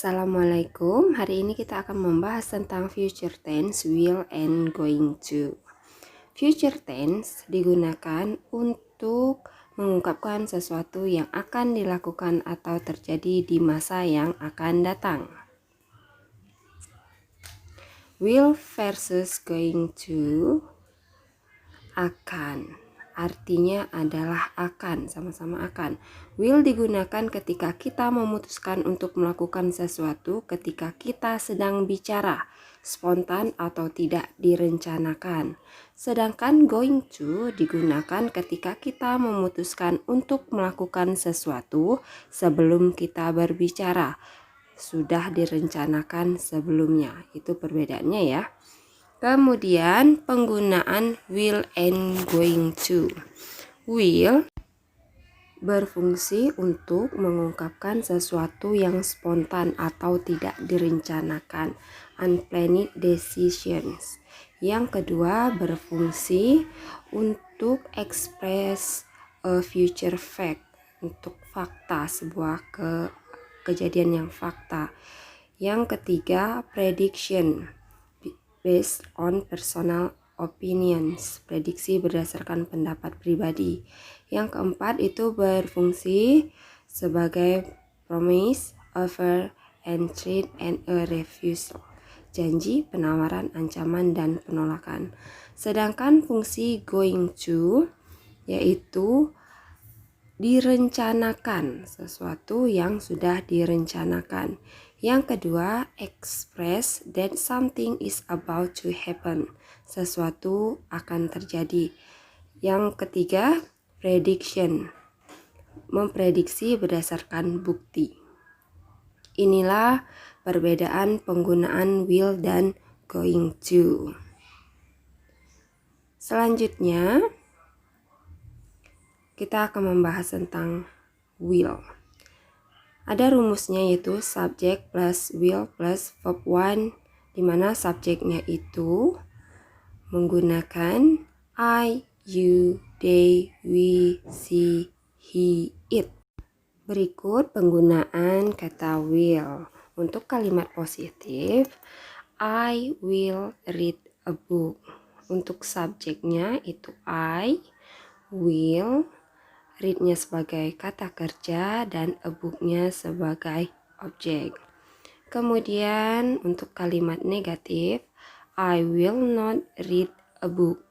Assalamualaikum. Hari ini kita akan membahas tentang future tense, will, and going to. Future tense digunakan untuk mengungkapkan sesuatu yang akan dilakukan atau terjadi di masa yang akan datang. Will versus going to, akan. Artinya adalah akan, sama-sama akan. Will digunakan ketika kita memutuskan untuk melakukan sesuatu ketika kita sedang bicara, spontan atau tidak direncanakan. Sedangkan going to digunakan ketika kita memutuskan untuk melakukan sesuatu sebelum kita berbicara, sudah direncanakan sebelumnya. Itu perbedaannya ya. Kemudian penggunaan will and going to. Will berfungsi untuk mengungkapkan sesuatu yang spontan atau tidak direncanakan, unplanned decisions. Yang kedua berfungsi untuk express a future fact, untuk fakta, sebuah kejadian yang fakta. Yang ketiga prediction, based on personal opinions, prediksi berdasarkan pendapat pribadi. Yang keempat itu berfungsi sebagai promise, offer, and threat, and a refusal, janji, penawaran, ancaman, dan penolakan. Sedangkan fungsi going to yaitu direncanakan, sesuatu yang sudah direncanakan. Yang kedua, express that something is about to happen, sesuatu akan terjadi. Yang ketiga, prediction, memprediksi berdasarkan bukti. Inilah perbedaan penggunaan will dan going to. Selanjutnya, kita akan membahas tentang will. Ada rumusnya yaitu subject plus will plus verb 1, di mana subjeknya itu menggunakan I, you, they, we, she, he, it. Berikut penggunaan kata will. Untuk kalimat positif, I will read a book. Untuk subjeknya itu I, will, read-nya sebagai kata kerja dan a book-nya sebagai objek. Kemudian untuk kalimat negatif, I will not read a book.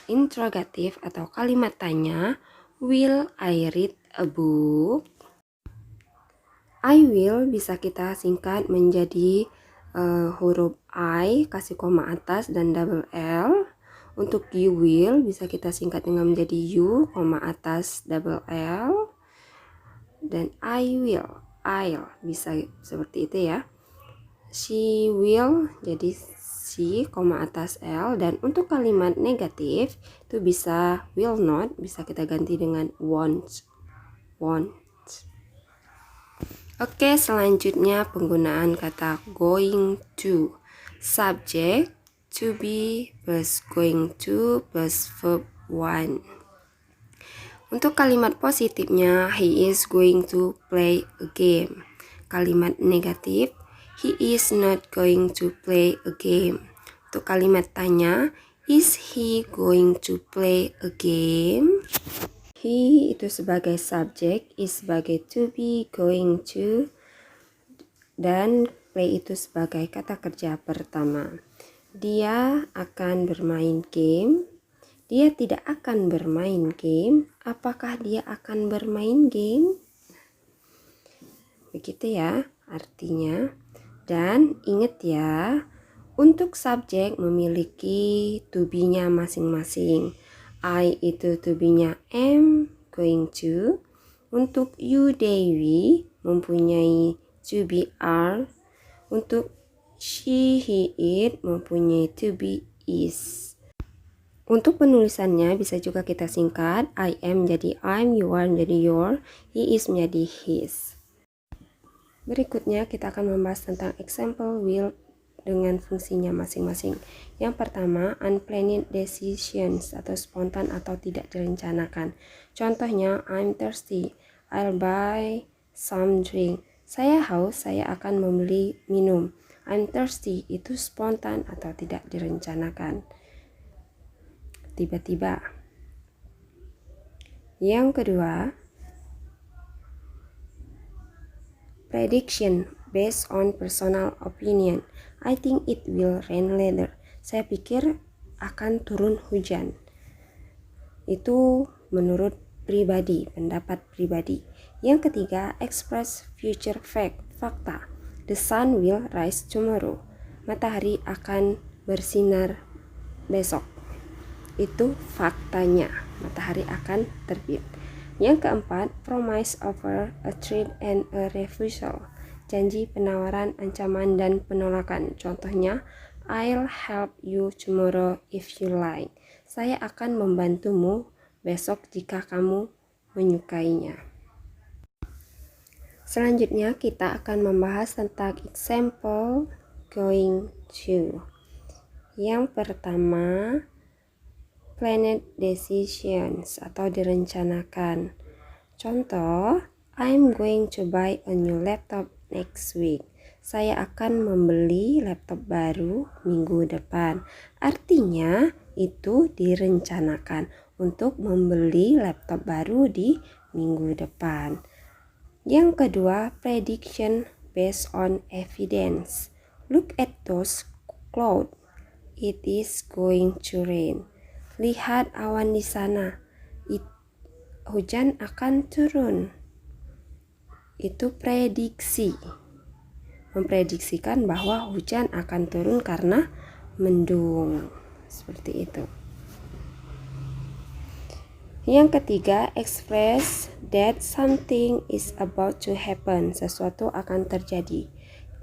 Interrogatif atau kalimat tanya, will I read a book? I will bisa kita singkat menjadi huruf I, kasih koma atas dan double L. Untuk you will bisa kita singkat dengan menjadi you, koma atas, double L. Dan I will, I'll bisa seperti itu ya. She will jadi she, koma atas L. Dan untuk kalimat negatif itu bisa will not, bisa kita ganti dengan won't. Oke, selanjutnya penggunaan kata going to. Subject to be plus going to plus verb 1. Untuk kalimat positifnya, he is going to play a game. Kalimat negatif, he is not going to play a game. Untuk kalimat tanya, is he going to play a game? He itu sebagai subjek, is sebagai to be, going to, dan play itu sebagai kata kerja pertama. Dia akan bermain game. Dia tidak akan bermain game. Apakah dia akan bermain game? Begitu ya artinya. Dan ingat ya, untuk subjek memiliki to be-nya masing-masing. I itu to be-nya am, going to. Untuk you, they, we mempunyai to be are. Untuk she, he, it mempunyai to be is. Untuk penulisannya bisa juga kita singkat. I am menjadi I'm, you are menjadi your, he is menjadi his. Berikutnya kita akan membahas tentang example will dengan fungsinya masing-masing. Yang pertama, unplanned decisions atau spontan atau tidak direncanakan. Contohnya, I'm thirsty, I'll buy some drink. Saya haus, saya akan membeli minum. I'm thirsty itu spontan atau tidak direncanakan. Tiba-tiba. Yang kedua, prediction based on personal opinion. I think it will rain later. Saya pikir akan turun hujan. Itu menurut pribadi, pendapat pribadi. Yang ketiga, express future fact, fakta. The sun will rise tomorrow. Matahari akan bersinar besok. Itu faktanya, matahari akan terbit. Yang keempat, promise, offer, a threat, and a refusal. Janji, penawaran, ancaman, dan penolakan. Contohnya, I'll help you tomorrow if you like. Saya akan membantumu besok jika kamu menyukainya. Selanjutnya kita akan membahas tentang example going to. Yang pertama, planned decisions atau direncanakan. Contoh, I'm going to buy a new laptop next week. Saya akan membeli laptop baru minggu depan. Artinya itu direncanakan untuk membeli laptop baru di minggu depan. Yang kedua, prediction based on evidence. Look at those clouds. It is going to rain. Lihat awan di sana. Hujan akan turun. Itu prediksi. Memprediksikan bahwa hujan akan turun karena mendung. Seperti itu. Yang ketiga, express that something is about to happen. Sesuatu akan terjadi.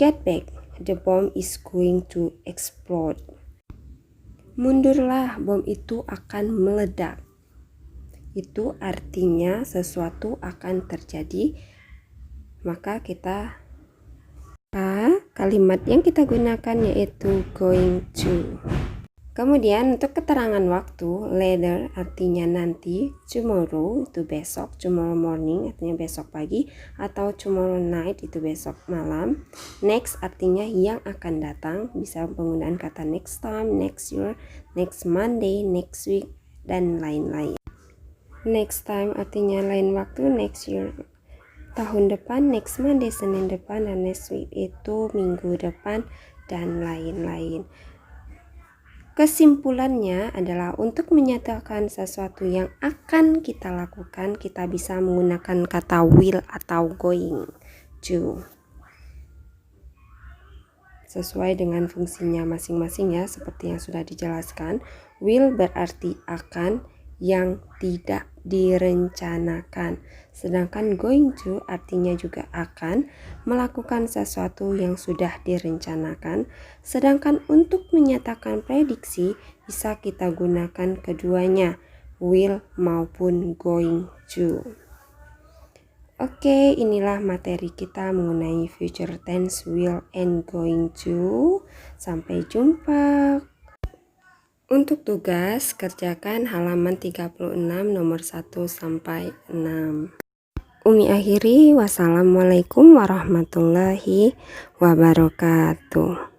Get back, the bomb is going to explode. Mundurlah, bom itu akan meledak. Itu artinya sesuatu akan terjadi. Maka kalimat yang kita gunakan yaitu going to. Kemudian untuk keterangan waktu, later artinya nanti, tomorrow itu besok, tomorrow morning artinya besok pagi, atau tomorrow night itu besok malam. Next artinya yang akan datang, bisa penggunaan kata next time, next year, next Monday, next week, dan lain-lain. Next time artinya lain waktu, next year tahun depan, next Monday Senin depan, dan next week itu minggu depan, dan lain-lain. Kesimpulannya adalah untuk menyatakan sesuatu yang akan kita lakukan, kita bisa menggunakan kata will atau going to. Sesuai dengan fungsinya masing-masing ya, seperti yang sudah dijelaskan. Will berarti akan yang tidak direncanakan. Sedangkan going to artinya juga akan melakukan sesuatu yang sudah direncanakan. Sedangkan untuk menyatakan prediksi bisa kita gunakan keduanya, will maupun going to. Oke, inilah materi kita mengenai future tense, will and going to. Sampai jumpa. Untuk tugas, kerjakan halaman 36 nomor 1 sampai 6. Umi akhiri, wassalamualaikum warahmatullahi wabarakatuh.